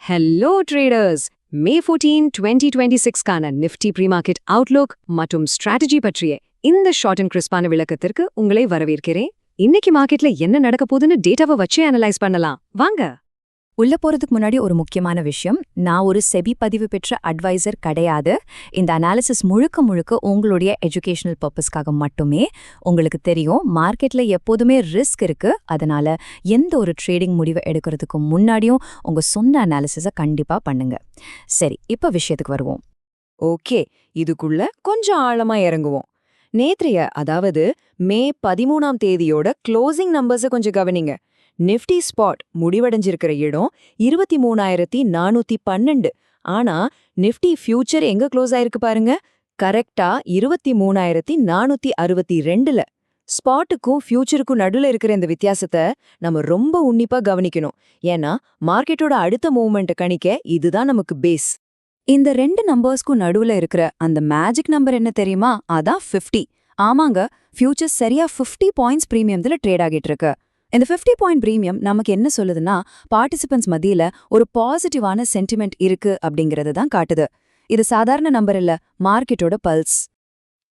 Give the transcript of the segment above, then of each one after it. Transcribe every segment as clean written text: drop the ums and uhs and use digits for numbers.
Hello traders! May 14, 2026க்கான Nifty premarket outlook மற்றும் strategy பற்றிய இந்த ஷார்ட் அண்ட் கிறிஸ்பான விளக்கத்திற்கு உங்களை வரவேற்கிறேன். இன்னைக்கு மார்க்கெட்ல என்ன நடக்க போகுதுன்னு டேட்டாவை வச்சே அனலைஸ் பண்ணலாம். வாங்க. உள்ள போறதுக்கு முன்னாடி ஒரு முக்கியமான விஷயம், நான் ஒரு செபி பதிவு பெற்ற அட்வைசர் கிடையாது. இந்த அனாலிசிஸ் முழுக்க முழுக்க உங்களுடைய எஜுகேஷனல் பர்பஸ்க்காக மட்டுமே. உங்களுக்கு தெரியும், மார்க்கெட்ல எப்போதுமே ரிஸ்க் இருக்கு. அதனால எந்த ஒரு ட்ரேடிங் முடிவை எடுக்கிறதுக்கு முன்னாடியும் உங்க சொந்த அனாலிசிஸை கண்டிப்பா பண்ணுங்க. சரி, இப்ப விஷயத்துக்கு வருவோம். ஓகே, இதுக்குள்ள கொஞ்சம் ஆழமா இறங்குவோம். நேற்றைய, அதாவது மே 13ஆம் தேதியோட க்ளோசிங் நம்பர்ஸை கொஞ்சம் கவனிங்க. நிஃப்டி ஸ்பாட் முடிவடைஞ்சிருக்கிற இடம் 23,412. ஆனா நிஃப்டி ஃபியூச்சர் எங்க க்ளோஸ் ஆயிருக்கு பாருங்க, கரெக்டா 23,462ல. ஸ்பாட்டுக்கும் ஃபியூச்சருக்கும் நடுல இருக்கிற இந்த வித்தியாசத்தை நம்ம ரொம்ப உன்னிப்பா கவனிக்கணும். ஏன்னா மார்க்கெட்டோட அடுத்த மூவ்மெண்ட்டை கணிக்க இதுதான் நமக்கு பேஸ். இந்த ரெண்டு நம்பர்ஸ்க்கும் நடுவுல இருக்கிற அந்த மேஜிக் நம்பர் என்ன தெரியுமா? அதான் 50. ஆமாங்க, ஃபியூச்சர் சரியா 50 பாயிண்ட்ஸ் பிரீமியம்ல ட்ரேட் ஆகிட்டு இருக்கு. இந்த 50 பாயிண்ட் பிரீமியம் நமக்கு என்ன சொல்லுதுன்னா, பார்ட்டிசிபென்ட்ஸ் மத்தியில ஒரு பாசிட்டிவான சென்டிமெண்ட் இருக்கு அப்படிங்கறது தான் காட்டுது. இது சாதாரண நம்பர் இல்ல, மார்க்கெட்டோட பல்ஸ்.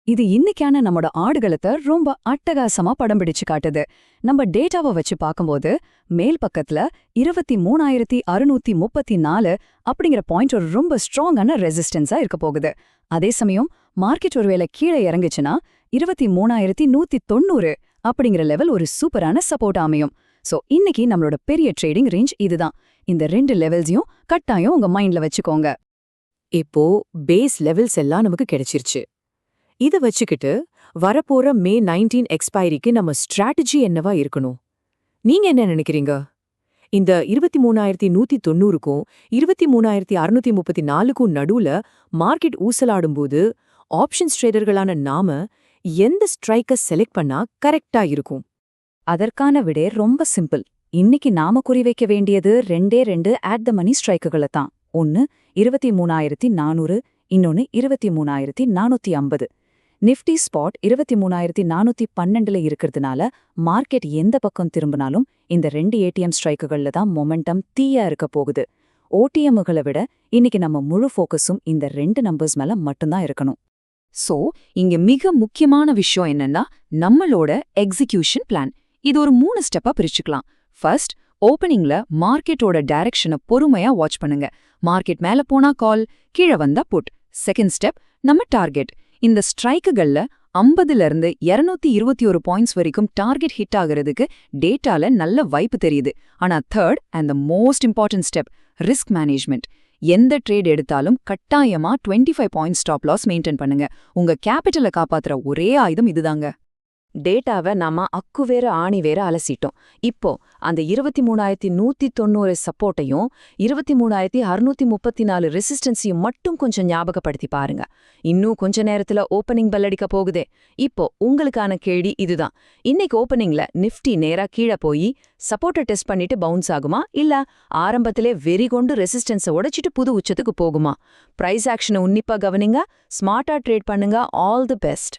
இது இன்னைக்கான நம்மோட ஆடுகளத்தை ரொம்ப அட்டகாசமா படம் பிடிச்சு காட்டுது. நம்ம டேட்டாவை வச்சு பார்க்கும்போது மேல் பக்கத்துல 23,634 அப்படிங்கிற பாயிண்ட் ஒரு ரொம்ப ஸ்ட்ராங்கான ரெசிஸ்டன்ஸா இருக்க போகுது. அதே சமயம் மார்க்கெட் ஒருவேளை கீழே இறங்குச்சுன்னா 23,190 அப்படிங்கிற லெவல் ஒரு சூப்பரான சப்போர்ட் அமையும். சோ இன்னைக்கு நம்மளோட பெரிய ட்ரேடிங் ரேஞ்ச் இதுதான். இந்த ரெண்டு லெவல்ஸையும் கட்டாயம் உங்க மைண்ட்ல வச்சுக்கோங்க. இப்போ பேஸ் லெவல்ஸ் எல்லாம் நமக்கு கிடைச்சிருச்சு. இத வச்சுக்கிட்டு வரப்போற மே 19 எக்ஸ்பைரிக்கு நம்ம ஸ்ட்ராட்டஜி என்னவா இருக்கணும்? நீங்க என்ன நினைக்கிறீங்க? இந்த 23,190க்கும் 23,634க்கும் நடுவுல மார்க்கெட் ஊசலாடும்போது ஆப்ஷன்ஸ் ட்ரேடர்களான நாம எந்த ஸ்ட்ரைக்கை செலக்ட் பண்ணா கரெக்டா இருக்கும்? அதற்கான விடை ரொம்ப சிம்பிள். இன்னைக்கு நாம குறிவைக்க வேண்டியது ரெண்டு ஆட் த மணி ஸ்ட்ரைக்குகளை தான். ஒன்னு 23,400, இன்னொன்னு 23,450. நிஃப்டி ஸ்பாட் 23,412ல இருக்கிறதுனால மார்க்கெட் எந்த பக்கம் திரும்பினாலும் இந்த ரெண்டு ஏடிஎம் ஸ்ட்ரைக்குகள்ல தான் மொமெண்டம் தீயா இருக்க போகுது. ஓடிஎம்களை விட இன்னைக்கு நம்ம முழு ஃபோக்கஸும் இந்த ரெண்டு நம்பர்ஸ் மேல மட்டும்தான் இருக்கணும். சோ இங்க மிக முக்கியமான விஷயம் என்னன்னா, நம்மளோட எக்ஸிகியூஷன் பிளான். இது ஒரு 3 ஸ்டெப்பா பிரிச்சுக்கலாம். ஃபர்ஸ்ட், ஓப்பனிங்ல மார்க்கெட்டோட டைரக்ஷனை பொறுமையா வாட்ச் பண்ணுங்க. மார்க்கெட் மேல போனா கால், கீழே வந்தா புட். செகண்ட் ஸ்டெப், நம்ம டார்கெட். இந்த ஸ்ட்ரைக்குகள்ல 50ல இருந்து 221 பாயிண்ட்ஸ் வரைக்கும் டார்கெட் ஹிட் ஆகிறதுக்கு டேட்டால நல்ல வாய்ப்பு தெரியுது. ஆனா third and the most important step, risk management. எந்த ட்ரேட் எடுத்தாலும் கட்டாயமா 25 பாயிண்ட் ஸ்டாப் லாஸ் மெயின்டைன் பண்ணுங்க. உங்க கேபிட்டலை காப்பாத்துற ஒரே ஆயுதம் இதுதாங்க. டேட்டாவை நாம அக்கு வேற ஆணி வேற அலசிட்டோம். இப்போ அந்த 23,190 சப்போர்ட்டையும் 23,634 ரெசிஸ்டன்ஸையும் மட்டும் கொஞ்சம் ஞாபகப்படுத்தி பாருங்க. இன்னும் கொஞ்ச நேரத்துல ஓப்பனிங் பெல் அடிக்க போகுதே. இப்போ உங்களுக்கான கேள்வி இதுதான். இன்னைக்கு ஓப்பனிங்ல நிஃப்டி நேரா கீழே போய் சப்போர்ட்டை டெஸ்ட் பண்ணிட்டு பவுன்ஸ் ஆகுமா, இல்ல ஆரம்பத்திலே வெறி கொண்டு ரெசிஸ்டன்ஸை உடைச்சிட்டு புது உச்சத்துக்கு போகுமா? பிரைஸ் ஆக்ஷனை உன்னிப்பா கவனிங்க, ஸ்மார்ட்டா ட்ரேட் பண்ணுங்க. All the best.